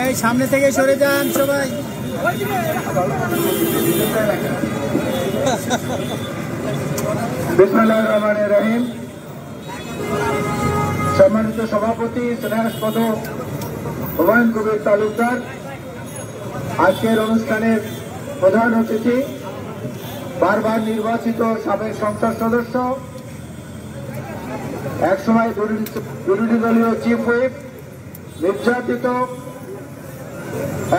এই সামনে থেকে সরে যান সবাই। বিসমিল্লাহির রহমানির রহিম। সম্মানিত সভাপতি স্নেহাস্পদ হুমায়ুন কবির তালুকদার, আজকের অনুষ্ঠানের প্রধান অতিথি, বারবার নির্বাচিত সাবেক সংসদ সদস্য, একসময় বিরোধী দলীয় চিফ হুইপ, নির্যাতিত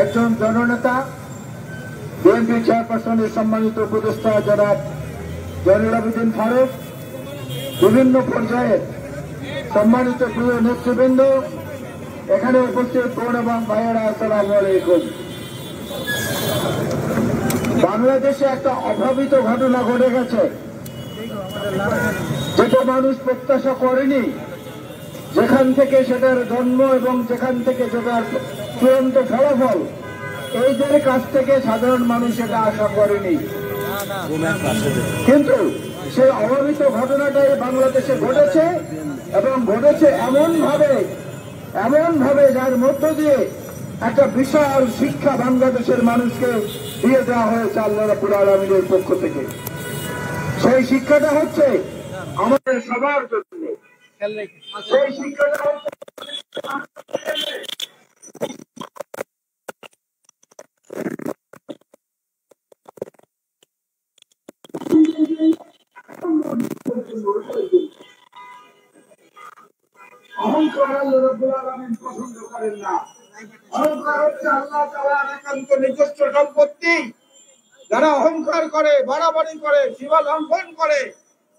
একজন জননেতা, বিএনপি চেয়ারপারসনের সম্মানিত উপদেষ্টা জনাব জয়নুল আবেদিন ফারুক, বিভিন্ন পর্যায়ের সম্মানিত প্রিয় নেতৃবৃন্দ, এখানে উপস্থিত বোন এবং ভাইয়েরা, আসসালামু আলাইকুম। বাংলাদেশে একটা অভাবিত ঘটনা ঘটে গেছে, যেটা মানুষ প্রত্যাশা করেনি, যেখান থেকে সেটার জন্ম এবং যেখান থেকে সেটার চূড়ান্ত ফলাফল, এইদের কাছ থেকে সাধারণ মানুষ এটা আশা করেনি। কিন্তু সেই অভাবিত ঘটনাটাই বাংলাদেশে ঘটেছে, এবং ঘটেছে এমন ভাবে যার মধ্য দিয়ে একটা বিশাল শিক্ষা বাংলাদেশের মানুষকে দিয়ে দেওয়া হয়েছে আল্লাহ রাব্বুল আলামিনের পক্ষ থেকে। সেই শিক্ষাটা হচ্ছে আমাদের সবার জন্য, সেই শিক্ষাটা হচ্ছে অহংকার আল্লাহ রাব্বুল আলামিন পছন্দ করেন না। অহংকার হচ্ছে আল্লাহ তাআলার একান্ত নিজস্ব সম্পত্তি। যারা অহংকার করে, বাড়াবাড়ি করে, সীমা লঙ্ঘন করে,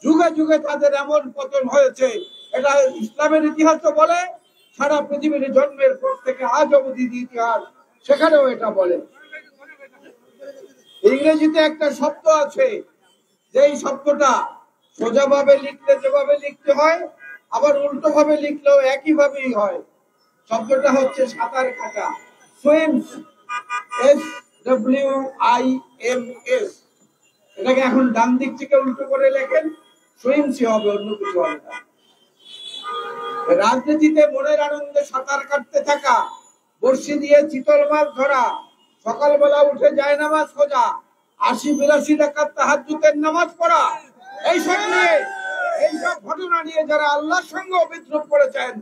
যুগে যুগে তাদের এমন পতন হয়েছে। এটা ইসলামের ইতিহাসও বলে, সারা পৃথিবীর জন্মের পর থেকে আজ অবধি ইতিহাস সেখানেও এটা বলে। ইংরেজিতে একটা শব্দ আছে, যেই শব্দটা সোজাভাবে লিখলে যেভাবে লিখতে হয়, আবার উল্টো ভাবে লিখলেও একইভাবেই হয়। শব্দটা হচ্ছে সাঁতার কাটা, সুইমস, SWIMS। এটাকে এখন ডান দিক থেকে উল্টো করে লেখেন, সুইমসই হবে, অন্য কিছু হবে না। রাজনীতিতে মনের আনন্দে সাঁতার কাটতে থাকা, বর্ষি দিয়ে চিতল মাছ ধরা, সকালবেলা উঠে জায়নামাজ খোঁজা, ৮০-৮২ রাকাত তাহাজ্জুদের নামাজ পড়া, এইসব ঘটনা নিয়ে যারা আল্লাহর সঙ্গে বিদ্রোহ করেছেন,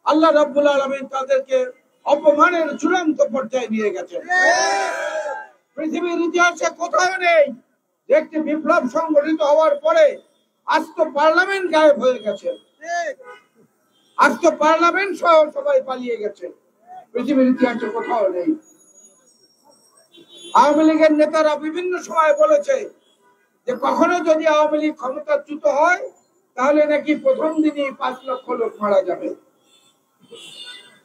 আল্লাহ রাব্বুল আলামিন তাদেরকে অপমানের চূড়ান্ত পর্যায়ে নিয়ে গেছেন। পৃথিবীর ইতিহাসে কোথাও নেই যে একটি বিপ্লব সংগঠিত হওয়ার পরে আজ তো পার্লামেন্ট গায়েব হয়ে গেছে, আজ তো পার্লামেন্ট সহ সবাই পালিয়ে গেছে। পৃথিবীর ইতিহাসে কোথাও নেই। আওয়ামী লীগের নেতারা বিভিন্ন সময় বলেছে যে কখনো যদি আওয়ামী লীগ ক্ষমতাচ্যুত হয়, তাহলে নাকি প্রথম দিনই ৫ লক্ষ লোক মারা যাবে।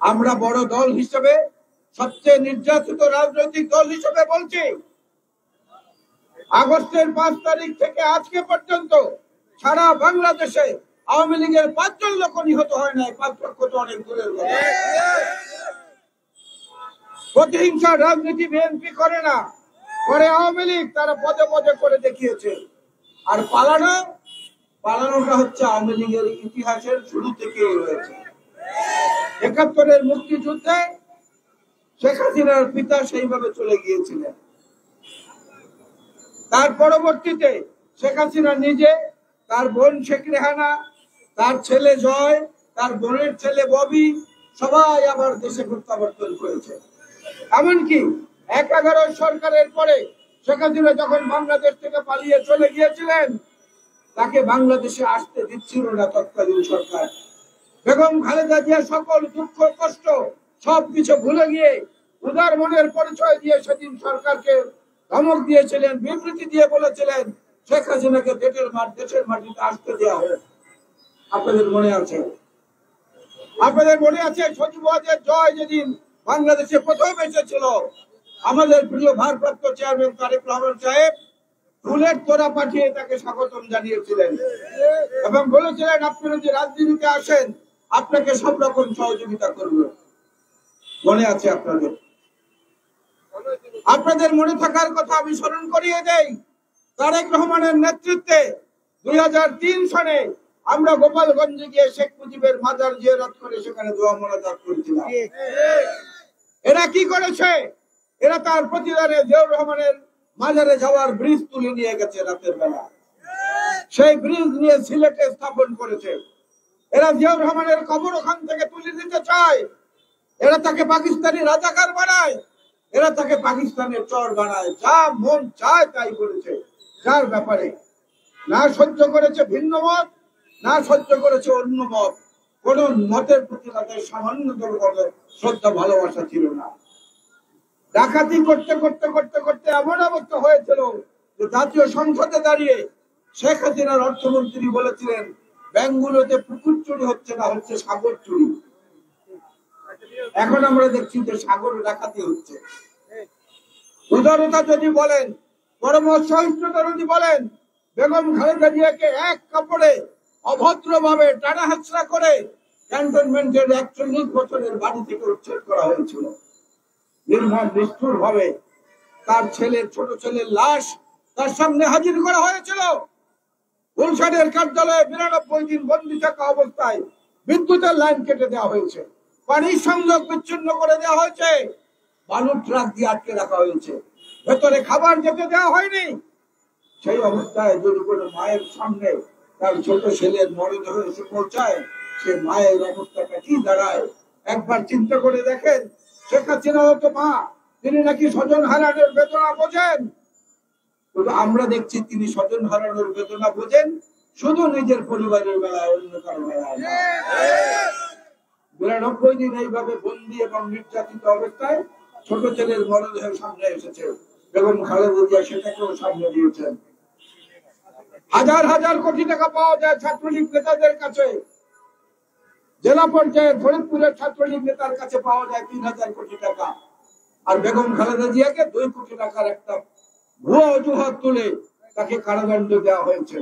আমরা বড় দল হিসেবে, সবচেয়ে নির্যাতিত রাজনৈতিক দল হিসেবে বলছি, আগস্টের ৫ তারিখ থেকে আজকে পর্যন্ত সারা বাংলাদেশে আওয়ামী লীগের ৫ জন লোক নিহত হয় নাই। ৫ লক্ষ তো অনেক দূরের কথা। প্রতিহিংসার রাজনীতি বিএনপি করে না, করে আওয়ামী লীগ। তারা পদে পদে করে দেখিয়েছে। আর পালানোটা হচ্ছে আওয়ামী লীগের ইতিহাসের শুরু থেকেই রয়েছে। ৭১-এর মুক্তিযুদ্ধে শেখ হাসিনার পিতা সেইভাবে চলে গিয়েছিলেন। তার পরবর্তীতে শেখ হাসিনা নিজে, তার বোন শেখ রেহানা, তার ছেলে জয়, তার বোনের ছেলে ববি, সবাই আবার দেশে প্রত্যাবর্তন করেছে। এমনকি ১১ সরকারের পরে শেখ হাসিনা যখন বাংলাদেশ থেকে পালিয়ে চলে গিয়েছিলেন, তাকে বাংলাদেশে আসতে দিচ্ছিল না তৎকালীন সরকার। বেগম খালেদা জিয়া সকল দুঃখ কষ্ট সবকিছু ভুলে গিয়ে উদার মনের পরিচয় দিয়ে সেদিন সরকারকে ধমক দিয়েছিলেন, বিবৃতি দিয়ে বলেছিলেন শেখ হাসিনাকে দেশের মাটিতে আসতে দেওয়া হোক। আপনাদের মনে আছে? সজীব ওয়াজেদ জয় যেদিন বাংলাদেশে প্রথম এসেছিল, আমাদের প্রিয় ভারপ্রাপ্ত চেয়ারম্যান তারেক রহমান সাহেব ফুলের তোড়া পাঠিয়ে তাকে স্বাগতম জানিয়েছিলেন এবং বলেছিলেন, আপনি যদি রাজনীতিতে আসেন, আপনাকে সব রকম সহযোগিতা করব। মনে আছে আপনাদের? আপনাদের মনে থাকার কথা আমি স্মরণ করিয়ে দেই, তারেক রহমানের নেতৃত্বে ২০০৩ সনে আমরা গোপালগঞ্জে গিয়ে শেখ মুজিবের মাজার জিয়ারত করে সেখানে দোয়া মোনাজাত করেছিলাম। এরা কি করেছে? এরা তার প্রতিদানে জিয়াউর রহমানের মাজারে যাওয়ার ব্রিজ তুলে নিয়ে গেছে রাতের বেলা। সেই ব্রিজ নিয়ে সিলেটে স্থাপন করেছে। এরা জিয়াউর রহমানের কবর ওখান থেকে তুলে দিতে চায়। এরা তাকে পাকিস্তানি রাজাকার বানায়, এরা তাকে পাকিস্তানের চর বানায়। যা মন চায় তাই করেছে। যার ব্যাপারে না সহ্য করেছে ভিন্ন মত, না সহ্য করেছে অন্য মত। কোন মতের প্রতি তাদের সামান্যতম শ্রদ্ধা ভালোবাসা ছিল না। ডাকাতি করতে করতে করতে করতে এমন অবস্থা হয়েছিল যে জাতীয় সংসদে দাঁড়িয়ে শেখ হাসিনার অর্থমন্ত্রী বলেছিলেন ব্যাংকগুলোতে পুকুর চুরি হচ্ছে না, হচ্ছে সাগর চুরি। এখন আমরা দেখছি যে সাগর ডাকাতি হচ্ছে। উদারতা যদি বলেন, পরম সহিষ্ণুতা যদি বলেন, বেগম খালেদা জিয়াকে এক কাপড়ে অভদ্রভাবে টানা হেঁচড়া করে ক্যান্টনমেন্টের ৪১ বছরের বাড়ি থেকে উচ্ছেদ করা হয়েছিল। নির্মম নিষ্ঠুর ভাবে তার ছেলের, ছোট ছেলের লাশ তার সামনে হাজির করা হয়েছিল। গুলশানের কার্যালয়ে ৯২ দিন বন্দী থাকা অবস্থায় বিদ্যুতের লাইন কেটে দেওয়া হয়েছে, পানির সংযোগ বিচ্ছিন্ন করে দেওয়া হয়েছে, বালুর ট্রাক দিয়ে আটকে রাখা হয়েছে, ভেতরে খাবার যেতে দেওয়া হয়নি। সেই অবস্থায় যদি কোনো মায়ের সামনে তার ছোট ছেলের মরদেহ এসে পৌঁছায়, সে মায়ের অবস্থাটা কি দাঁড়ায় একবার চিন্তা করে দেখেন। শেখ হাসিনাও তো মা, তিনি নাকি স্বজন হারানোর বেদনা বোঝেন, কিন্তু আমরা দেখছি তিনি স্বজন হারানোর বেদনা বোঝেন শুধু নিজের পরিবারের বেলায়, অন্য কারো বেলায় না। ৯২ দিন এইভাবে বন্দী এবং নির্যাতিত অবস্থায় ছোট ছেলের মরদেহ সামনে এসেছে। বেগম খালেদা জিয়া সেটাকেও সামনে দিয়েছেন। হাজার হাজার কোটি টাকা পাওয়া যায় ছাত্রলীগ নেতাদের কাছে। জেলা পর্যায়ে ফরিদপুরের ছাত্রলীগ নেতার কাছে পাওয়া যায় ৩,০০০ কোটি টাকা। আর বেগম খালেদা জিয়াকে ২ কোটি টাকার একটা ভুয়া অজুহাত তুলে তাকে কারাদণ্ড দেওয়া হয়েছে।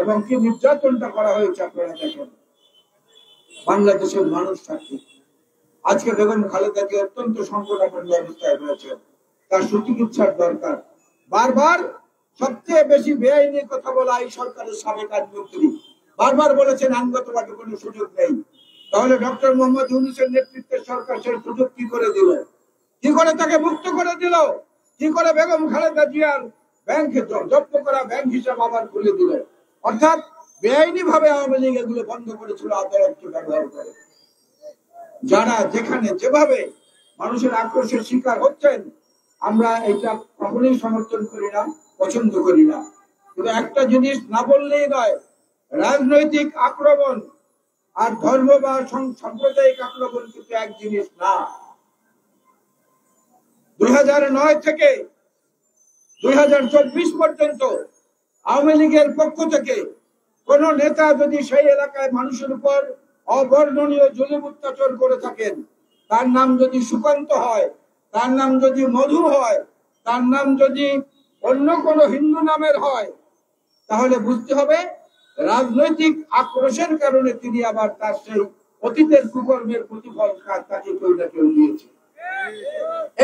এবং কি নির্যাতনটা করা হয়েছে আপনারা দেখেন। বাংলাদেশের মানুষ সাক্ষী। আজকে বেগম খালেদা জিয়া অত্যন্ত সংকটাপন্ন অবস্থায় রয়েছে, তার সুচিকিৎসার দরকার। বারবার সবচেয়ে বেশি বেআইনি কথা বলা এই সরকারের সাবেক আইনমন্ত্রী বারবার বলেছেন আইনগতভাবে কোনো সুযোগ নেই। তাহলে ডক্টর মোহাম্মদ ইউনূসের নেতৃত্বের সরকার সেই সুযোগ কি করে দিল? কি করে তাকে মুক্ত করে দিল? কি করে বেগম খালেদা জিয়ার ব্যাংকে জব্দ করা ব্যাংক হিসাব আবার খুলে দিল? অর্থাৎ বেআইনি ভাবে আওয়ামী লীগ এগুলো বন্ধ করেছিল আদালতকে ব্যবহার করে। যারা যেখানে যেভাবে মানুষের আক্রোশের শিকার হচ্ছেন, আমরা এটা কখনোই সমর্থন করি না, পছন্দ করি না। কিন্তু একটা জিনিস না বললেই নয়, রাজনৈতিক আক্রমণ আর ধর্ম বা সাম্প্রদায়িক আক্রমণ কিন্তু এক জিনিস না। ২০০৯ থেকে ২০২৪ পর্যন্ত আওয়ামী লীগের পক্ষ থেকে কোন নেতা যদি সেই এলাকায় মানুষের উপর অবর্ণনীয় জুলুম অত্যাচার করে থাকেন, তার নাম যদি সুকান্ত হয়, তার নাম যদি মধু হয়, তার নাম যদি অন্য কোন হিন্দু নামের হয়, তাহলে বুঝতে হবে রাজনৈতিক আক্রোশের কারণে তিনি আবার তার সেই অতীতের কুকর্মের প্রতিফল তাকে কেউ না কেউ দিয়েছে।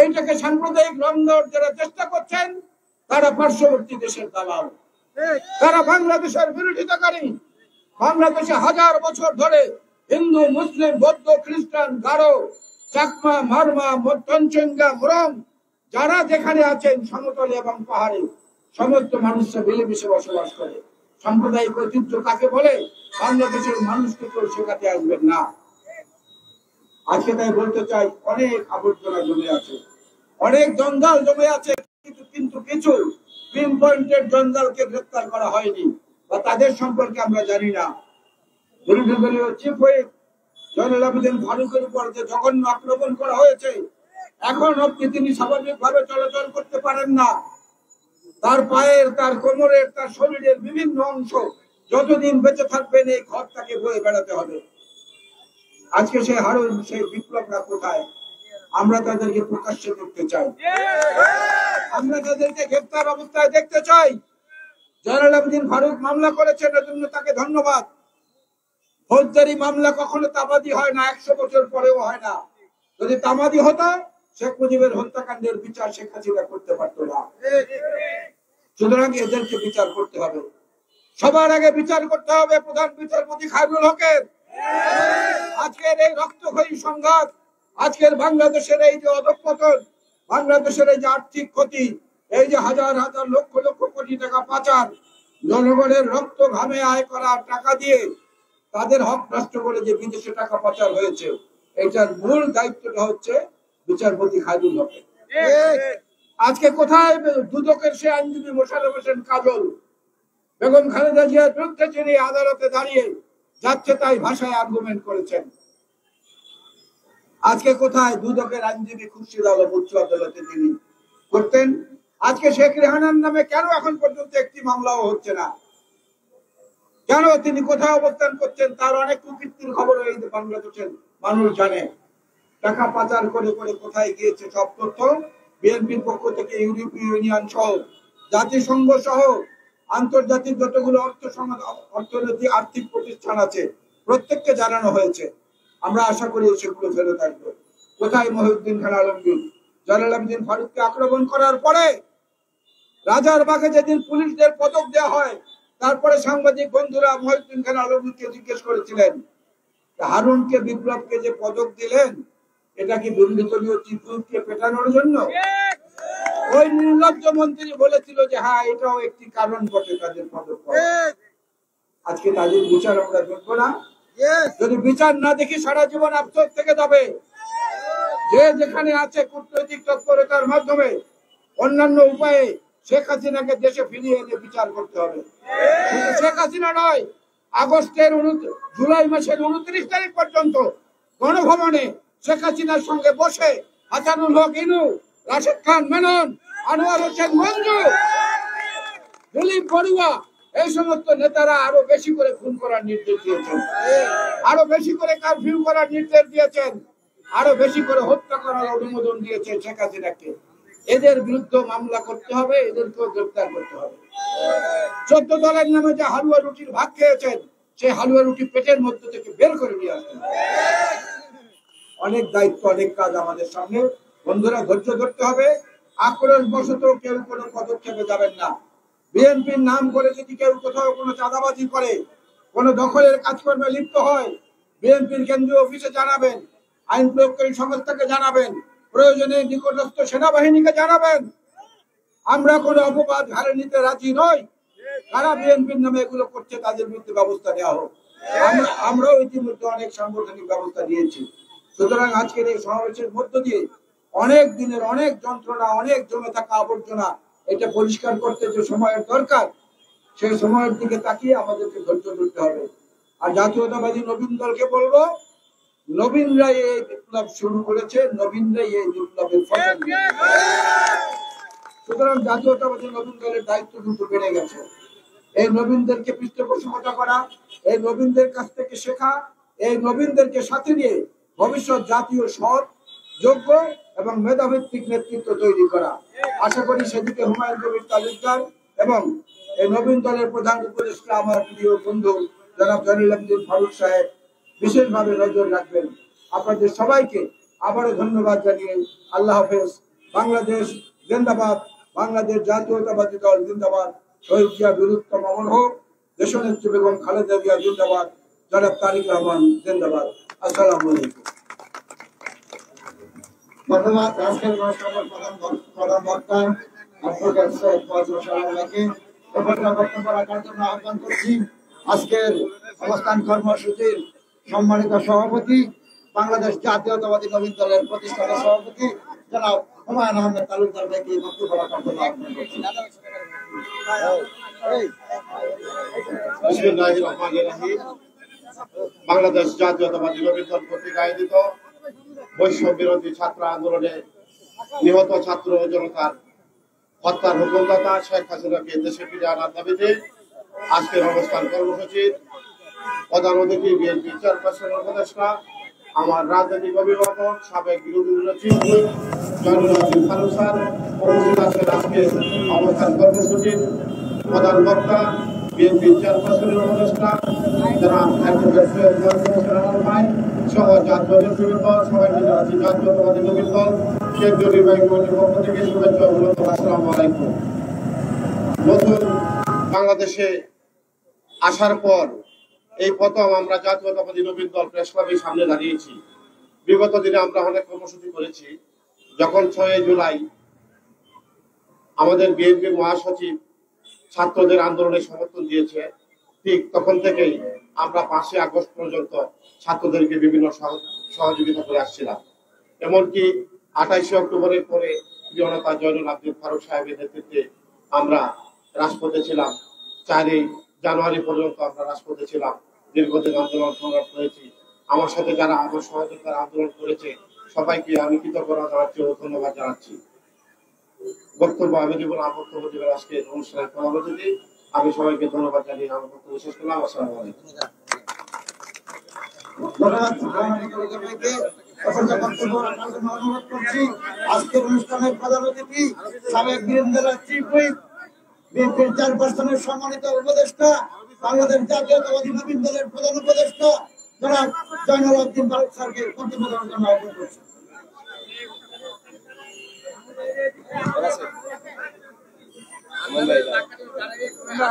এইটাকে সাম্প্রদায়িক রন্ধর যারা চেষ্টা করছেন, তারা পার্শ্ববর্তী দেশের দালাল, তারা বাংলাদেশের বিরোধিতাকারী। বাংলাদেশে হাজার বছর ধরে হিন্দু, মুসলিম, বৌদ্ধ, খ্রিস্টান, গারো, চাকমা, মারমা, মধ্যঞ্চঙ্গা, মুরং যারা যেখানে আছেন সমতলে এবং পাহাড়ে সমস্ত মানুষরা মিলেমিশে বসবাস করে। সাম্প্রদায়িক ঐতিহ্য কাকে বলে বাংলাদেশের মানুষকে কেউ শেখাতে আসবেন না। আজকে তাই বলতে চাই, অনেক আবর্জনা জমে আছে, অনেক জঞ্জাল জমে আছে, কিন্তু কিছু পিন পয়েন্টের জঞ্জালকে গ্রেফতার করা হয়নি বা তাদের সম্পর্কে আমরা জানি না। বিরোধী দলীয় চিফ হুইপ জয়নুল আবেদিন ফারুকের উপর যে জঘন্য আক্রমণ করা হয়েছে, এখন অবধি তিনি স্বাভাবিকভাবে চলাচল করতে পারেন না। তার পায়ের, তার কোমরের, তার শরীরের বিভিন্ন অংশ যতদিন বেঁচে থাকবেন এই ঘর তাকে বয়ে বেড়াতে হবে। আজকে সেই হারুন, সেই বিপ্লবরা কোথায়? আমরা তাদেরকে প্রকাশ্যে দেখতে চাই, আমরা তাদেরকে গ্রেফতার অবস্থায় দেখতে চাই। জয়নুল আবেদিন ফারুক মামলা করেছেন, এজন্য তাকে ধন্যবাদ। ফৌজদারি মামলা কখনো তামাদি হয় না, ১০০ বছর পরেও হয় না। যদি তামাদি হতো, শেখ মুজিবের হত্যাকাণ্ডের বিচার শেখ হাসিনা করতে পারতো না। সুতরাং এদেরকে বিচার করতে হবে। সবার আগে বিচার করতে হবে প্রধান বিচারপতি খায়রুল হকের। আজকের এই রক্তক্ষয়ী সংঘাত, আজকের বাংলাদেশের এই যে অধঃপতন, বাংলাদেশের এই যে আর্থিক ক্ষতি, এই যে হাজার হাজার লক্ষ লক্ষ কোটি টাকা পাচার, জনগণের রক্ত ঘামে আয় করা টাকা দিয়ে তাদের হক নষ্ট করে যে বিদেশে টাকা পাচার হয়েছে, এটার মূল দায়িত্বটা হচ্ছে বিচারপতি খায়রুল হকের। আজকে কোথায় দুদকের সে আইনজীবী মোশাররফ হোসেন কাজল বেগম খালেদা জিয়ার বিরুদ্ধে যিনি আদালতে দাঁড়িয়ে যাচ্ছে তাই ভাষায় আর্গুমেন্ট করেছেন? আজকে কোথায় দুদকের আইনজীবী খুরশিদ আলম উচ্চ আদালতে তিনি করতেন? আজকে শেখ রেহানার নামে কেন এখন পর্যন্ত একটি মামলাও হচ্ছে না? কেন? তিনি কোথায় অবস্থান করছেন তার অনেক কুকীর্তির খবর এই বাংলাদেশের মানুষ জানে। টাকা পাচার করে করে কোথায় গিয়েছে সব তথ্য বিএনপির পক্ষ থেকে ইউরোপীয় ইউনিয়ন সহ জাতিসংঘ সহ আন্তর্জাতিক যতগুলো অর্থনৈতিক আর্থিক প্রতিষ্ঠান আছে প্রত্যেককে জানানো হয়েছে। আমরা আশা করি সেগুলো ফেরত আসবে। কোথায় মহিউদ্দিন খান আলমগীর? জয়নাল আবেদিন ফারুককে আক্রমণ করার পরে রাজারবাগে যেদিন পুলিশদের পদক দেওয়া হয়, তারপরে সাংবাদিক বন্ধুরা মহিউদ্দিন খান আলমগীরকে জিজ্ঞেস করেছিলেন, হারুনকে বিপ্লবকে যে পদক দিলেন এটা কি দুর্নীতিদলীয় চিত্রকে পেটানোর জন্য? ওই নির্লজ্জ মন্ত্রী বলেছিল যে হ্যাঁ, এটাও একটি কারণ বটে তাদের পদক। আজকে তাদের বিচার আমরা দেখবো না? যদি বিচার না দেখি সারা জীবন আফসোস থেকে যাবে। যে যেখানে আছে কূটনৈতিক তৎপরতার মাধ্যমে অন্যান্য উপায়ে শেখ হাসিনাকে দেশে ফিরিয়ে এনে বিচার করতে হবে। শেখ হাসিনা নয়, জুলাই মাসের 29 তারিখ পর্যন্ত গণভবনে শেখ হাসিনার সঙ্গে বসে হাসানুল হক ইনু, রাশেদ খান মেনন, আনোয়ার হোসেন মঞ্জু, দিলীপ বড়ুয়া এই সমস্ত নেতারা আরো বেশি করে খুন করার নির্দেশ দিয়েছেন, আরো বেশি করে কারফিউ করার নির্দেশ দিয়েছেন, আরো বেশি করে হত্যা করার অনুমোদন দিয়েছেন শেখ হাসিনাকে। এদের বিরুদ্ধে মামলা করতে হবে, এদেরকেও গ্রেফতার করতে হবে। 14 দলের নামে যে হালুয়া রুটির ভাগ খেয়েছেন, সেই হালুয়া রুটি পেটের মধ্যে থেকে বের করে নিয়ে আসবেন। অনেক দায়িত্ব, অনেক কাজ আমাদের সামনে। বন্ধুরা, ধৈর্য ধরতে হবে। আক্রোশ বশত কেউ কোনো পদক্ষেপে যাবেন না। বিএনপির নাম করে যদি কেউ কোথাও কোনো চাঁদাবাজি করে, কোনো দখলের কাজকর্মে লিপ্ত হয়, বিএনপির কেন্দ্রীয় অফিসে জানাবেন, আইন প্রয়োগকারী সংস্থাকে জানাবেন, প্রয়োজনে নিকটস্থ সেনাবাহিনীকে জানাবেন। আমরা কোনো অপবাদ ঘাড়ে নিতে রাজি নই। যারা বিএনপির নামে এগুলো করছে তাদের বিরুদ্ধে ব্যবস্থা নেওয়া হোক। আমরাও ইতিমধ্যে অনেক সাংগঠনিক ব্যবস্থা নিয়েছি। সুতরাং আজকের এই সমাবেশের মধ্য দিয়ে অনেক দিনের অনেক যন্ত্রণা, অনেক জমে থাকা আবর্জনা এটা পরিষ্কার করতে যে সময়ের দরকার, সেই সময়ের দিকে তাকিয়ে আমাদেরকে ধৈর্য ধরতে হবে। আর জাতীয়তাবাদী নবীন দলকে বলবো, নবীনরাই এই বিপ্লব শুরু করেছে, নবীনরাই এই বিপ্লবের ফসল। সুতরাং জাতীয়তাবাদী নবীন দলের দায়িত্ব কিন্তু বেড়ে গেছে। এই নবীনদেরকে পৃষ্ঠপোষকতা করা, এই নবীনদের কাছ থেকে শেখা, এই নবীনদেরকে সাথে নিয়ে ভবিষ্যৎ জাতীয় সৎ, যোগ্য এবং মেধাভিত্তিক নেতৃত্ব তৈরি করা। আশা করি সেদিকে হুমায়ুন কবির তালুকদার এবং এই নবীন দলের প্রধান উপদেষ্টা আমার প্রিয় বন্ধু জনাব জয়নাল আবেদিন ফারুক সাহেব বিশেষভাবে নজর রাখবেন। আপনাদের সবাইকে আবারও ধন্যবাদ জানিয়ে আল্লাহ হাফেজ। বাংলাদেশ জিন্দাবাদ, বাংলাদেশ জাতীয়তাবাদী দল জিন্দাবাদ, শহীদ জিয়া বীরুত্তম অমর হোক, দেশনেত্রী বেগম খালেদা জিয়া জিন্দাবাদ, জনাব তারেক রহমান জিন্দাবাদ। আসসালামু আলাইকুম। ধন্যবাদ আজকের প্রধান বক্তা অ্যাডভোকেট সৈয়দ ফজল সালামকে বক্তব্য রাখার জন্য আহ্বান করছি। আজকের অবস্থান কর্মসূচির সম্মানিত সভাপতি, বাংলাদেশ জাতীয়তাবাদী নবীন দলের প্রতিষ্ঠাতা সভাপতি জনাব হুমায়ুন আহমেদ তালুকদার ভাইকে বক্তব্য রাখার জন্য আহ্বান করছি। বাংলাদেশ জাতীয়তাবাদী নবীন দল কর্তৃক আয়োজিত বৈষম্য বিরোধী ছাত্র আন্দোলনে নিহত ছাত্র জনতার হত্যার হুকুমদাতা শেখ হাসিনাকে দেশে ফিরে আনার দাবিতে আজকের অবস্থান কর্মসূচির প্রধান অতিথি বিএনপি চেয়ারপারসনের উপদেষ্টা, আমার রাজনৈতিক অভিভাবক, সাবেক বিরোধী দলনেত্রী জয়নুল আবেদিন ফারুক স্যার উপস্থিত আছেন। আজকের অবস্থান কর্মসূচির প্রধান বক্তা বিএনপি চেয়ারপারসনের উপদেষ্টা জনাব অ্যাডভোকেট সৈয়দ ফজল ভাই সহ জাতীয় নেতৃবৃন্দ, সবাই মিলে আছি জাতীয়তাবাদী নবীন দল কেন্দ্রীয় নির্বাহী কমিটির পক্ষ থেকে শুভেচ্ছা ও অভিনন্দন। আসসালামু আলাইকুম। নতুন বাংলাদেশে আসার পর এই প্রথম আমরা জাতীয়তাবাদী নবীন দল প্রেস ক্লাবের সামনে দাঁড়িয়েছি। বিগত দিনে আমরা অনেক কর্মসূচি করেছি। যখন 6 জুলাই আমাদের বিএনপির মহাসচিব ছাত্রদের আন্দোলনে সমর্থন দিয়েছে, ঠিক তখন থেকেই আমরা 5 আগস্ট পর্যন্ত ছাত্রদেরকে বিভিন্ন সহযোগিতা করে আসছিলাম। এমনকি 28 অক্টোবরের পরে জনতা জয়নুল আবদিন ফারুক সাহেবের নেতৃত্বে আমরা রাজপথে ছিলাম। 4 জানুয়ারি পর্যন্ত আমরা রাজপথে ছিলাম, দীর্ঘদিন আন্দোলন সংগ্রাম করেছি। আমার সাথে যারা আমার সহযোগিতার আন্দোলন করেছে সবাইকে আমি কৃতজ্ঞতা জানাচ্ছি ও ধন্যবাদ জানাচ্ছি। বক্তব্য আমি দেব না, বক্তব্য দেবেন আজকে অনুষ্ঠানের প্রধান অতিথি। আমি সবাইকে ধন্যবাদ জানিয়ে আমার বক্তব্য শেষ করলাম। আসসালামু আলাইকুম। অনুরোধ করছি আজকের অনুষ্ঠানের প্রধান অতিথি সাবেক বীরেন্দ্র চিফ হুইপ, বিএনপির চেয়ারপারসনের সম্মানিত উপদেষ্টা, বাংলাদেশ জাতীয়তাবাদী নবীন দলের প্রধান উপদেষ্টা জনাব জয়নুল আবদিন ফারুক স্যারকে বক্তব্য দেওয়ার জন্য আহ্বান করছি।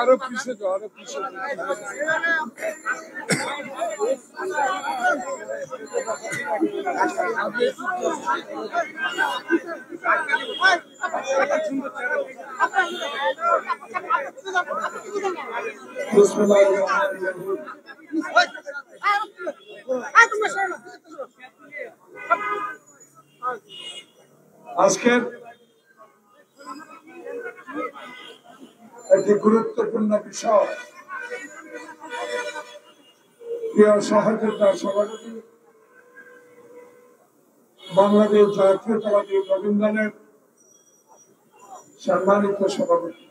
আরো পিছিয়ে যাও, আরো পিছিয়ে আজকের একটি গুরুত্বপূর্ণ বিষয়, প্রিয় সহযোদ্ধা সভাপতি, বাংলাদেশ জাতীয়তাবাদী নবীন দলের সম্মানিত সভাপতি,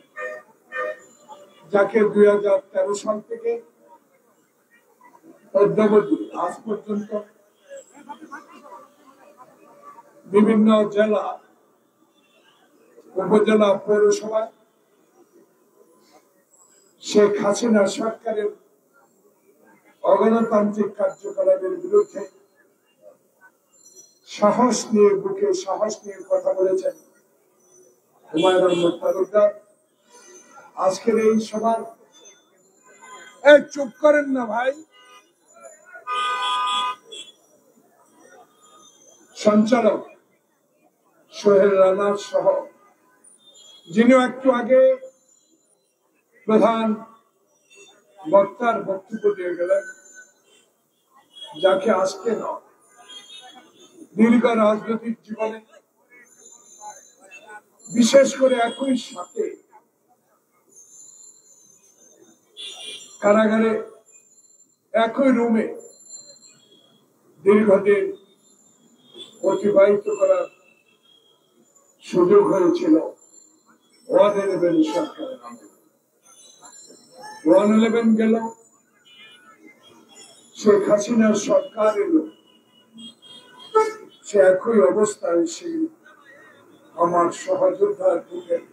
যাকে 2013 সাল থেকে অদ্যাবধি আজ পর্যন্ত বিভিন্ন জেলা, উপজেলা, পৌরসভা শেখ হাসিনা সরকারের অগণতান্ত্রিক কার্যকলাপের বিরুদ্ধে সাহস নিয়ে, বুকে সাহস নিয়ে কথা বলেছেন হুমায়ুন আহমেদ তালুকদার। আজকের এই সভার চুপ করেন না ভাই, সঞ্চালক সোহেল রানা সহ, যিনি একটু আগে প্রধান বক্তার বক্তব্য দিয়ে গেলেন, যাকে আজকে নয় দীর্ঘ রাজনৈতিক জীবনে, বিশেষ করে একই সাথে কারাগারে একই রুমে দীর্ঘদিন অতিবাহিত করার সুযোগ হয়েছিল 111 সরকারের আমলে। 111 গেল, শেখ হাসিনার সরকার এলো, সে একই অবস্থায় সেই আমার সহযোদ্ধার বুকেট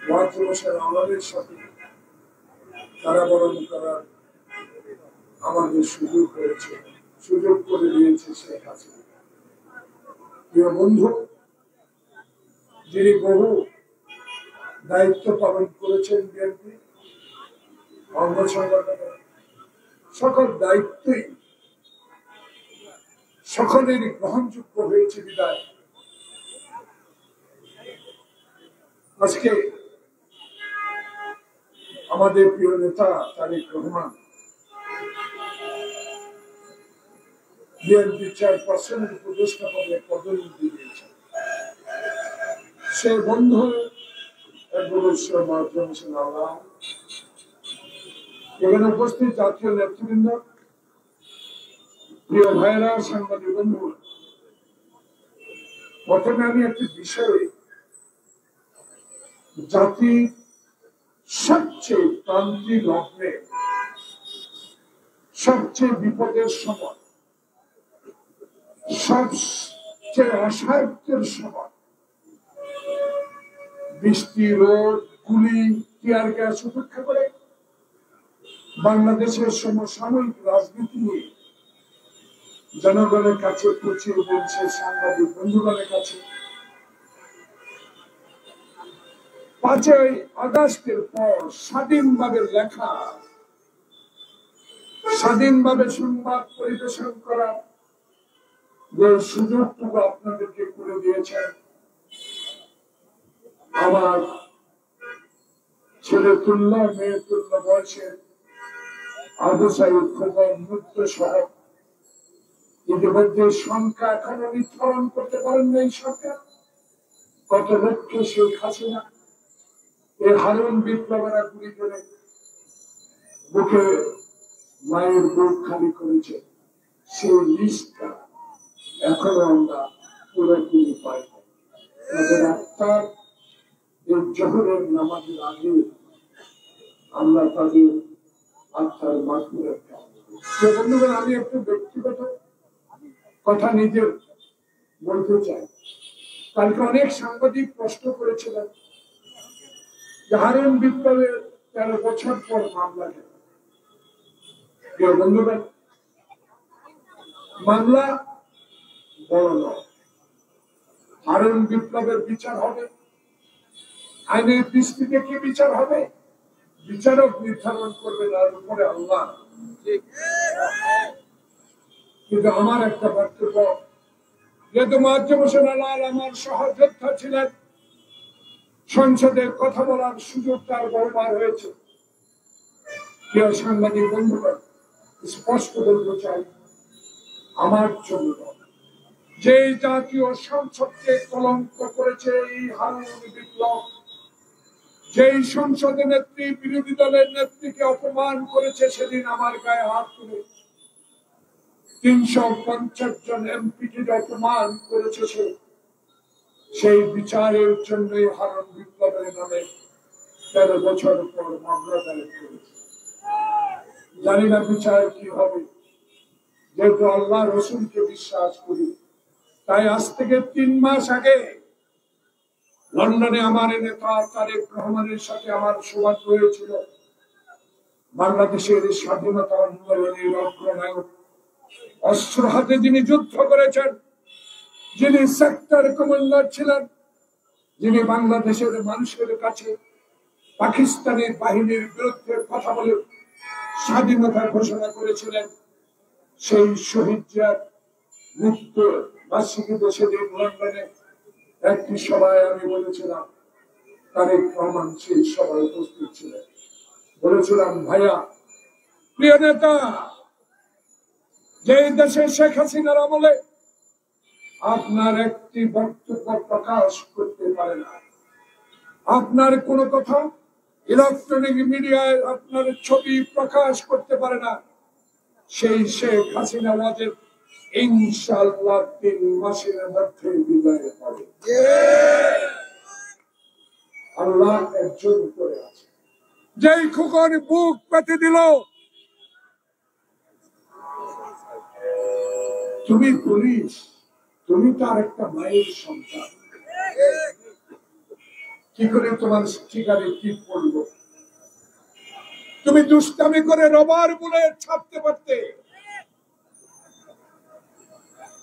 ওয়াজবসের আমাদের সাথে কারাবরণ করার আমাদের সুযোগ হয়েছে, সুযোগ করে দিয়েছে শেখ হাসিনা। প্রিয় বন্ধু, যিনি বহু দায়িত্ব পালন করেছেন বিএনপি অঙ্গ সংগঠনের, সকল দায়িত্বই সকলেরই গ্রহণযোগ্য হয়েছে বিদায় আজকে আমাদের প্রিয় নেতা তারেক রহমান বিএনপি চেয়ারপারসনের উপদেষ্টা পদে পদোন্নতি দিয়েছেন। সে বন্ধু এখানে উপস্থিত জাতীয় নেতৃবৃন্দ, প্রিয় ভাইয়েরা, সাংবাদিক বন্ধু, প্রথমে আমি একটি বিষয়ে জাতি সবচেয়ে ক্রান্তি লগ্নে, সবচেয়ে বিপদের সময়, সবচেয়ে অসাহিত্যের সময়, বৃষ্টি, রোদ, গুলি, টিয়ার গ্যাস উপেক্ষা করে বাংলাদেশের সমসাময়িক রাজনীতি নিয়ে জনগণের কাছে পৌঁছে দিয়েছে, সাংবাদিক বন্ধুগণের কাছে। 5ই আগস্টের পর স্বাধীনভাবে লেখা স্বাধীনভাবে সংবাদ পরিবেশন করার যে সুযোগটুকু আপনাদেরকে করে দিয়েছেন, আমার ছেলে তুল্য মেয়ে তুল্য বয়সের আবু সাইদ খোকন মুক্ত সহ ইতিমধ্যে সংখ্যা এখনো নির্ধারণ করতে পারেন না। এই সরকার কত লক্ষ্যে শেখ হাসিনা এই হারুন বিপ্লবেরা গুলি করে বুকে মায়ের বুক খালি করেছে, সেই লিস্টটা এখনো আমরা পুরোপুরি পাই। তাদের আত্মার এই জোহরের নামাজের আগে আমরা তাদের আত্মার মাগফিরাত কামনা করি। বন্ধুগণ, আমি একটু ব্যক্তিগত কথা নিজের বলতে চাই। কালকে অনেক সাংবাদিক প্রশ্ন করেছিলেন যে হারুন বিপ্লবের 13 বছর পর মামলা কেন? বন্ধুগণ, মামলা বড় নয়। হারুন বিপ্লবের বিচার হবে, আইনের দৃষ্টি থেকে বিচার হবে, বিচারক নির্ধারণ করবে, তার উপরে আল্লাহ। কিন্তু আমার একটা বক্তব্য, যেহেতু মাহবুব হোসেন আলাল আমার সহযোদ্ধা ছিলেন, সংসদে কথা বলার সুযোগ তার বহুবার হয়েছে। প্রিয় সাংবাদিক বন্ধুগণ, স্পষ্ট বলতে চাই, আমার জন্য যে জাতীয় সংসদকে কলঙ্ক করেছে এই হারুন বিপ্লব, যেই সংসদে নেত্রী বিরোধী দলের নেত্রীকে অপমান করেছে, সেদিন আমার গায়ে হাত তুলে 350 জন এমপিকে অপমান করেছে, সেই বিচারের জন্যই হারুন বিপ্লবের নামে 13 বছর পর মামলা দায়ের করেছে। জানি না বিচার কি হবে, যেহেতু আল্লাহ রসুলকে বিশ্বাস করি, তাই আজ থেকে 3 মাস আগে লন্ডনে আমার নেতা তারেক রহমানের সাথে আমার সৌভাগ্য হয়েছিল। বাংলাদেশের স্বাধীনতা আন্দোলনের অগ্রনায়ক, অস্ত্র হাতে যিনি যুদ্ধ করেছেন, যিনি সেক্টর কমান্ডার ছিলেন, যিনি বাংলাদেশের মানুষের কাছে পাকিস্তানের বাহিনীর বিরুদ্ধে কথা বলে স্বাধীনতা ঘোষণা করেছিলেন, সেই শহীদ জিয়ার মৃত্যু বার্ষিকীতে সেদিন লন্ডনে একটি সভায় আমি বলেছিলাম, তারেক রহমান সেই সভায় উপস্থিত ছিলেন। বলেছিলাম, ভাইয়া, প্রিয় নেতা, যে দেশে শেখ হাসিনার আমলে আপনার একটি বক্তব্য প্রকাশ করতে পারে না, আপনার কোন কথা ইলেকট্রনিক মিডিয়ায় আপনার ছবি প্রকাশ করতে পারে না, সেই শেখ হাসিনা ওয়াজেদ ইনশাআল্লাহ 3 মাসের মধ্যে বিদায় হবে। আল্লাহ একজন করে আছে। যেই খোকন বুক পেতে দিল, তুমি পুলিশ, তুমি তার একটা মায়ের সন্তান, কি করে তোমার ঠিকানে কি পড়লো? তুমি দুষ্টামি করে রবার বুলেট ছাপতে পারতে,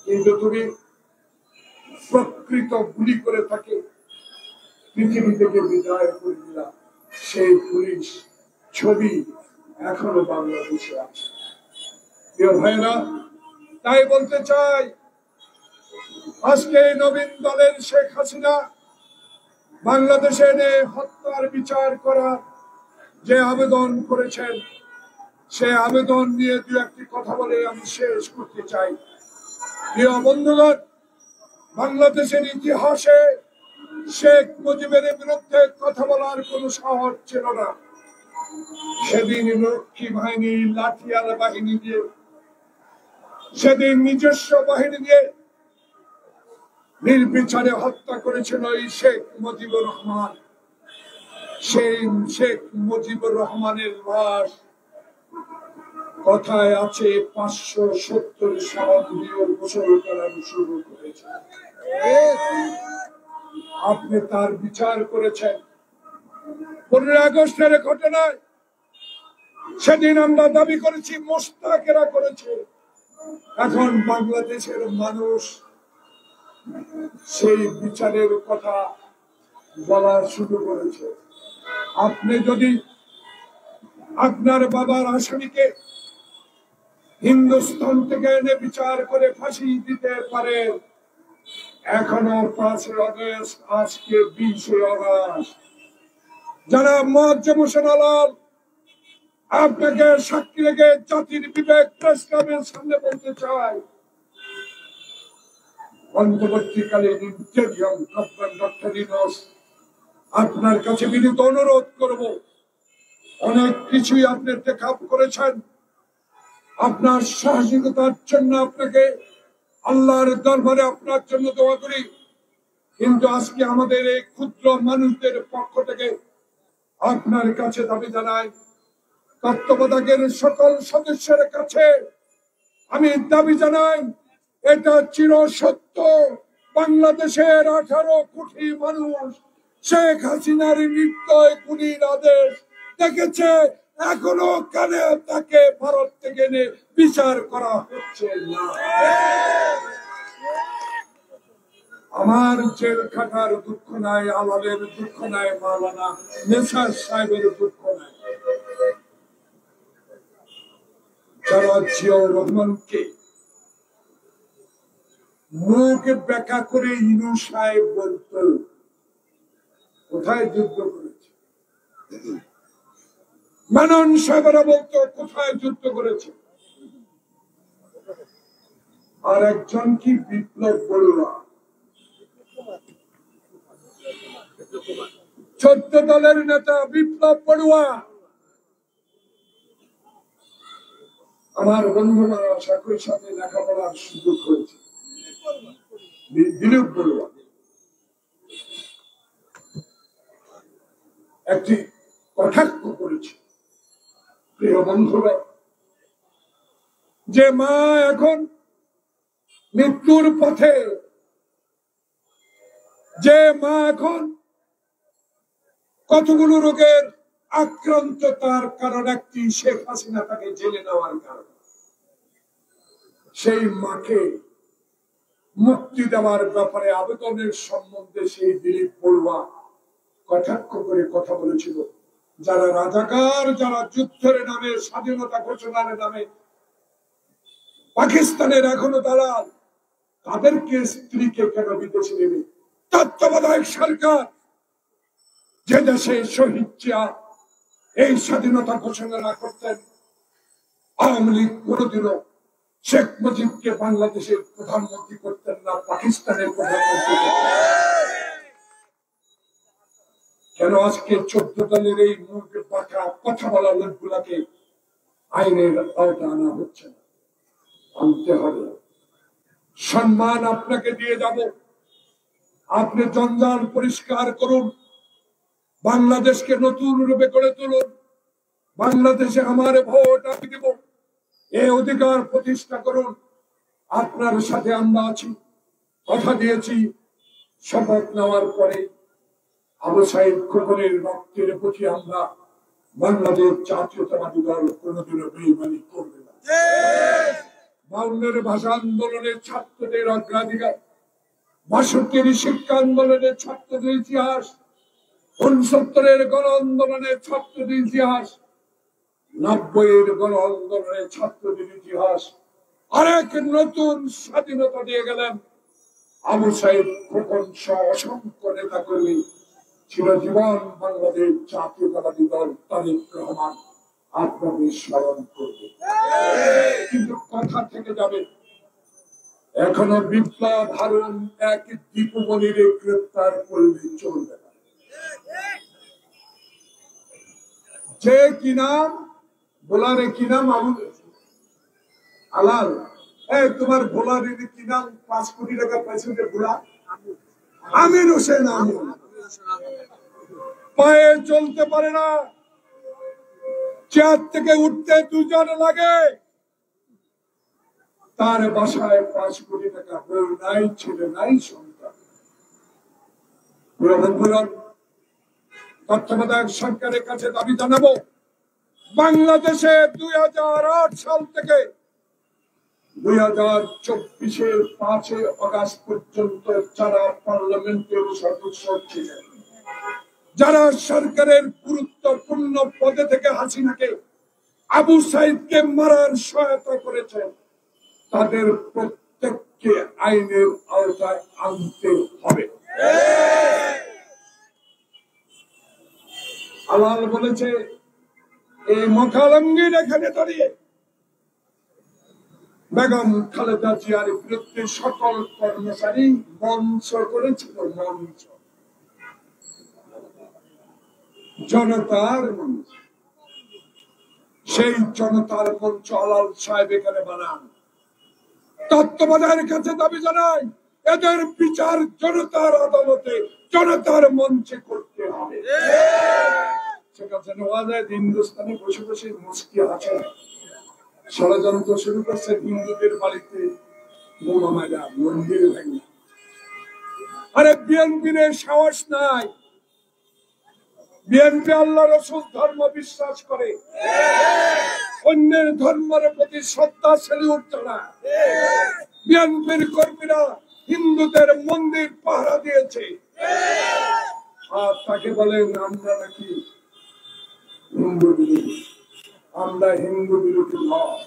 কিন্তু তুমি প্রকৃত গুলি করে তাকে পৃথিবী থেকে বিদায় করে দিলাম। সেই পুলিশ ছবি এখনো বাংলাদেশে আছে। প্রিয় ভাইরা, তাই বলতে চাই, আজকে নবীন দলের শেখ হাসিনা বাংলাদেশে এনে হত্যার বিচার করার যে আবেদন করেছেন, সে আবেদন নিয়ে 2-1টি কথা বলে আমি শেষ করতে চাই। প্রিয় বন্ধুগণ, বাংলাদেশের ইতিহাসে শেখ মুজিবের বিরুদ্ধে কথা বলার কোন সাহস ছিল না। সেদিন রক্ষী বাহিনী, লাঠিয়াল বাহিনী দিয়ে, সেদিন নিজস্ব বাহিনী দিয়ে নির্বিচারে হত্যা করেছিল এই শেখ মুজিবুর রহমান। সেই শেখ মুজিবুর রহমানের লাশ কথায় আছে 570 সাল দিয়ে গোসল করানো শুরু করেছে। আপনি তার বিচার করেছেন 15 আগস্টের ঘটনায়। সেদিন আমরা দাবি করেছি, মোস্তাকেরা করেছে। এখন বাংলাদেশের মানুষ সেই বিচারের কথা বলা শুরু করেছে। আপনি যদি আপনার বাবার আসামিকে হিন্দুস্তান থেকে এনে বিচার করে ফাঁসি দিতে পারে। এখনো 5 আগস্ট, আজকে 20 আগস্ট। যারা মোয়াজ্জেম হোসেন আলাল আপনাকে সাক্ষী রেখে জাতির বিবেক প্রেস ক্লাবের সামনে বলতে চাই, অন্তর্বর্তীকালীন ইন্টেরিয়ম গভর্নমেন্ট ডক্টর ইউনূস, আপনার কাছে বিনীত অনুরোধ করব, অনেক কিছুই আপনি টেকআপ করেছেন। আপনার সাহসিকতার জন্য আপনাকে আল্লাহর দরবারে আপনার জন্য দোয়া করি। কিন্তু আজকে আমাদের এই ক্ষুদ্র মানুষদের পক্ষ থেকে আপনার কাছে দাবি জানাই, তত্ত্বাবধায়কের সকল সদস্যের কাছে আমি দাবি জানাই, এটা চিরসত্য, বাংলাদেশের 18 কোটি মানুষ শেখ হাসিনার নির্দয় খুনির আদেশ দেখেছে, এখনো কানে তাকে ভারত থেকে এনে বিচার করা হচ্ছে না। আমার জেল খাটার দুঃখ নাই, আলালের দুঃখ নাই, মাওলানা নেসার সাহেবের দুঃখ নাই। যারা জিয়াউর রহমানকে মুখ ব্যাখ্যা করে ইনু সাহেব বলতো, কোথায় যুদ্ধ করেছে? মেনন সাহেবরা বলতো, কোথায় যুদ্ধ করেছে? আর একজন কি বিপ্লব বড়ুয়া, 14 দলের নেতা বিপ্লব বড়ুয়া। আমার বন্ধুরা একই সাথে লেখাপড়ার সুযোগ হয়েছে। দিলীপ বড়ুয়া একটি কটাক্ষ করেছে, প্রিয় বন্ধুরা, যে মা এখন মৃত্যুর পথে, যে মা এখন কতগুলো রোগের আক্রান্ত, তার কারণ একটি শেখ হাসিনা তাকে জেলে নেওয়ার কারণ। সেই মাকে মুক্তি দেওয়ার ব্যাপারে আবেদনের সম্বন্ধে সেই দিলীপ বড়ুয়া কটাক্ষ করে কথা বলেছিল, যারা রাজাকার, যারা যুদ্ধের নামে, স্বাধীনতা ঘোষণার নামে পাকিস্তানের এখনো দালাল, তাদেরকে স্ত্রীকে কেন বিদেশে নেবে? তত্ত্বাবধায়ক সরকার যে দেশে শহীদ জিয়া এই স্বাধীনতা ঘোষণা না করতেন, আওয়ামী লীগ কোনদিনও শেখ মুজিবকে বাংলাদেশের প্রধানমন্ত্রী করতেন না, পাকিস্তানের প্রধানমন্ত্রী করতেন। কেন আজকে 14 দলের এই মুখ পাকা কথা বলা লোকগুলাকে আইনের আওতা আনা হচ্ছে না? আনতে হবে। সম্মান আপনাকে দিয়ে যাব, আপনি জঞ্জাল পরিষ্কার করুন, বাংলাদেশকে নতুন রূপে গড়ে তুলুন। বাংলাদেশে আমার ভোট আমি দেব, এই অধিকার প্রতিষ্ঠা করুন। আপনার সাথে আমরা আছি, কথা দিয়েছি, শপথ নেওয়ার পরে আবু সাইদ খোকনের রক্তের প্রতি আমরা বাংলাদেশ জাতীয়তাবাদী দল কোনদিনও বেইমানি করবে না। 52 ভাষা আন্দোলনের ছাত্রদের অগ্রাধিকার, 62 শিক্ষা আন্দোলনের ছাত্রদের ইতিহাস, 69 গণ আন্দোলনের ছাত্রদের ইতিহাস, 90 গণ আন্দোলনের ছাত্রদের ইতিহাস, আরেক নতুন স্বাধীনতা দিয়ে গেলেন আবু সাইদ খোকন সহ অসংখ্য নেতা কর্মী। চিরজীবন বাংলাদেশ জাতীয়তাবাদী দল তারেক রহমান আপনাদের স্মরণ করবে, কিন্তু কথা থেকে যাবে। এখনো বিপ্লব হারুন এক দীপমণির গ্রেপ্তার করলে চলবে না। যে কি নাম বোলারে, কি নাম আলাল, তোমার বোলারের কি নাম? 5 কোটি টাকা পাইছে ভোলা, আমির হোসেন আমির, পায়ে চলতে পারে না, চেয়ার থেকে উঠতে 2 জন লাগে। তার বাসায় 5 কোটি টাকা, বউ নাই, ছেলে নাই, সন্তান। তত্ত্বাবধায়ক সরকারের কাছে দাবি জানাবো, বাংলাদেশে 2008 সাল থেকে 2024-এর 5 আগস্ট পর্যন্ত যারা পার্লামেন্টের সদস্য ছিলেন, যারা সরকারের গুরুত্বপূর্ণ পদে থেকে হাসিনাকে আবু সাইদকে মারার সহায়তা করেছেন, তাদের প্রত্যেককে আইনের আওতায় আনতে হবে। আল্লাহ বলেছে এই মকালঙ্গির এখানে দাঁড়িয়ে বেগম খালেদা জিয়ার বিরুদ্ধে সকল কর্মচারী মঞ্চ করেছিল, মঞ্চ, জনতার মঞ্চ। সেই জনতার মঞ্চ আলাল সাহেব এখানে বানান। তত্ত্বাবধানের কাছে দাবি জানাই, এদের বিচার জনতার আদালতে, জনতার মঞ্চে করতে হবে। হিন্দুস্তানে বসে বসে মুস্কি আছে, ষড়যন্ত্র শুরু করছে হিন্দুদের বাড়িতে বোমা মারা, মন্দির ভেঙে। আরে বিএনপির সাহস নাই। বিএনপি আল্লাহ রসুল ধর্ম বিশ্বাস করে, অন্যের ধর্মের প্রতি শ্রদ্ধাশালী উঠত না। বিএনপির কর্মীরা হিন্দুদের মন্দির পাহারা দিয়েছে, আর তাকে বলেন আমরা নাকি হিন্দু বিরোধী। আমরা হিন্দু বিরোধী নয়,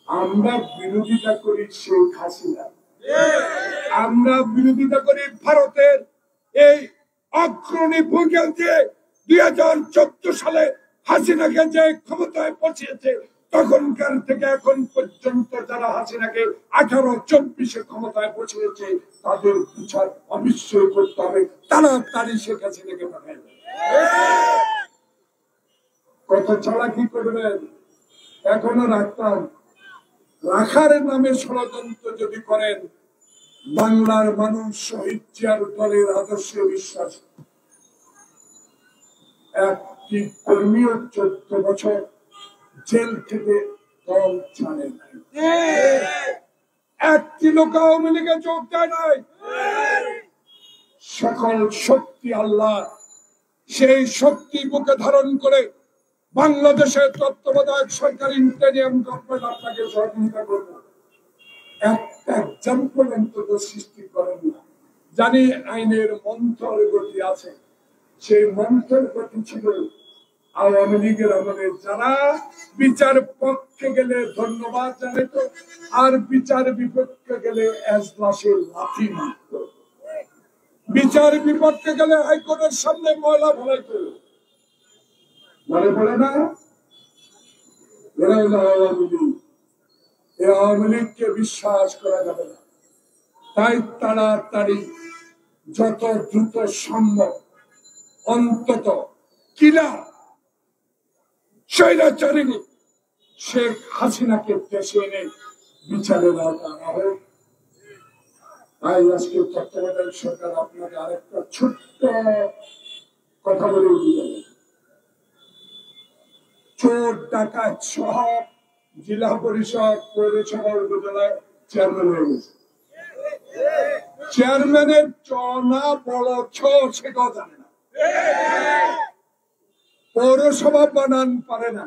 আমরা বিরোধিতা করি শেখ হাসিনা, আমরা বিরোধিতা করি ভারতের এই অগ্রণী ভূমিকা দিয়ে 2014 সালে হাসিনাকে যে ক্ষমতায় পৌঁছেছে, তখনকার থেকে এখন পর্যন্ত যারা হাসিনাকে 18-24 ক্ষমতায় পৌঁছেছে, তাদের বিচার অবশ্যই করতে হবে। তাড়াতাড়ি শেখ হাসিনাকে পাঠায়। কত ছাড়া কি করবেন এখনো রাখতাম। রাখার নামে ষড়যন্ত্র যদি করেন, বাংলার মানুষ শহীদ জিয়ার দলের আদর্শে বিশ্বাস। একটি কর্মীও 14 বছর জেল থেকে দল ছাড়ে নাই, একটি লোক আওয়ামী লীগে যোগ দেয় নাই। সকল শক্তি আল্লাহ, সেই শক্তি বুকে ধারণ করে বাংলাদেশের তত্ত্বাবধায়ক সরকার ইন্টারিয়াম গভর্নমেন্ট আপনাকে সহযোগিতা করব। একটা এক্সাম্পল অন্তত সৃষ্টি করেন না। জানি আইনের মন্থর গতি আছে, সেই মন্থর গতি ছিল আওয়ামী লীগের আমলে। যারা বিচার পক্ষে গেলে ধন্যবাদ জানাত, আর বিচার বিপক্ষে গেলে এজলাসের লাথি মারত। বিচার বিপক্ষে গেলে হাইকোর্টের সামনে ময়লা ফেলাইত। মনে পড়ে না? এরা হলো আওয়ামী লীগ। এই আওয়ামী লীগকে বিশ্বাস করা যাবে না। তাই তাড়াতাড়ি যত দ্রুত সম্ভব অন্তত কিলা স্বৈরাচারিণী শেখ হাসিনাকে দেশে এনে বিচারের আওতায় আনা হোক। তাই আজকে তত্ত্বাবধায়ক সরকার আপনাকে আরেকটা ছোট্ট কথা বলে দিয়ে, চোর ডাকাত সহ জেলা পরিষদ, পৌরসভা, উপজেলায় চেয়ারম্যান হয়ে গেছে। চেয়ারম্যানের চনা বড় ছ সেটাও জানে না, পৌরসভা বানান পারে না,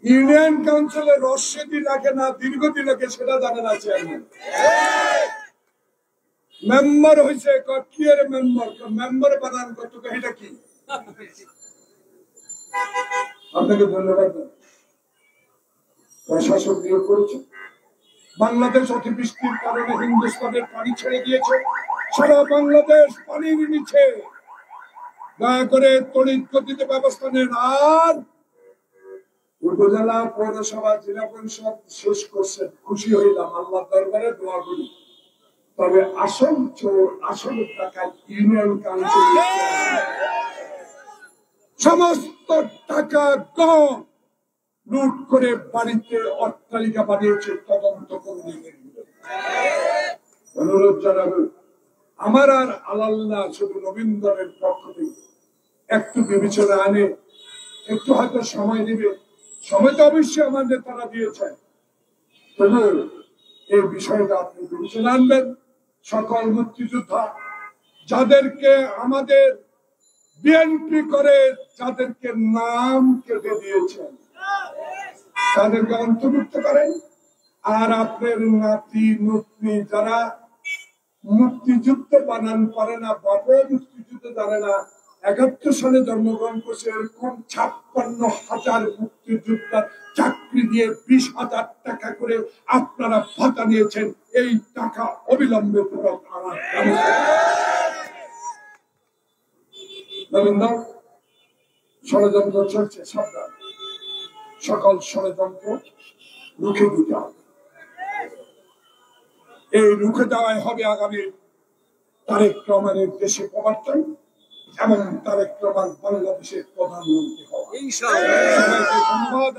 ইউনিয়ন কাউন্সিলে রসিদি লাগে না, দীর্ঘদিন লাগে সেটা জানে না চেয়ারম্যান। মেম্বার হয়েছে কি এর মেম্বার, মেম্বার বানান করতো, এটা কি? আপনাকে ধন্যবাদ। প্রশাসক নিয়োগ করেছে। বাংলাদেশ অতিবৃষ্টির কারণে হিন্দুস্তানের পানি ছেড়ে দিয়েছে, সারা বাংলাদেশ পানির নিচে। দয়া করে তড়িৎ গতিতে ব্যবস্থা নেন। আর উপজেলা, পৌরসভা, জেলা পরিষদ শেষ করছেন, খুশি হইলাম, আল্লাহ দরবারে দোয়া করি। তবে আসল চোর, আসল টাকা ইউনিয়ন কাউন্সিল, সমস্ত টাকা গম লুট করে বাড়িতে অট্টালিকা বানিয়েছে। তদন্ত করুন। অনুরোধ জানাবো, আমার আর আল্লাহ শুধু নবীনদের পক্ষ থেকে একটু বিবেচনা আনে, একটু হয়তো সময় নেবে। সময় তো অবশ্যই আমাদের তারা দিয়েছেন, তবু এই বিষয়টা আপনি বিবেচনা আনবেন। সকল মুক্তিযোদ্ধা যাদেরকে আমাদের বিএনপি করে, যাদেরকে নাম কেটে দিয়েছেন, তাদেরকে অন্তর্ভুক্ত করেন। আর আপনার নাতি নাতনি যারা মুক্তিযুদ্ধ বানান পারে না, বাবা মুক্তিযুদ্ধ জানে না, 71 সালে জন্মগ্রহণ করছে, এরকম 56,000 মুক্তিযোদ্ধার চাকরি দিয়ে 20,000 টাকা করে আপনারা ভাতা নিয়েছেন। এই টাকা অবিলম্বে ফেরত আনার ব্যবস্থা। ষড়যন্ত্র চলছে, সাবধান। সকল ষড়যন্ত্র রুখে দিতে হবে। এই রুখে দেওয়াই হবে আগামী তারেক রহমানের দেশে প্রবর্তন এবং তারেক রহমান বাংলাদেশের প্রধানমন্ত্রী হওয়া। সবাইকে ধন্যবাদ।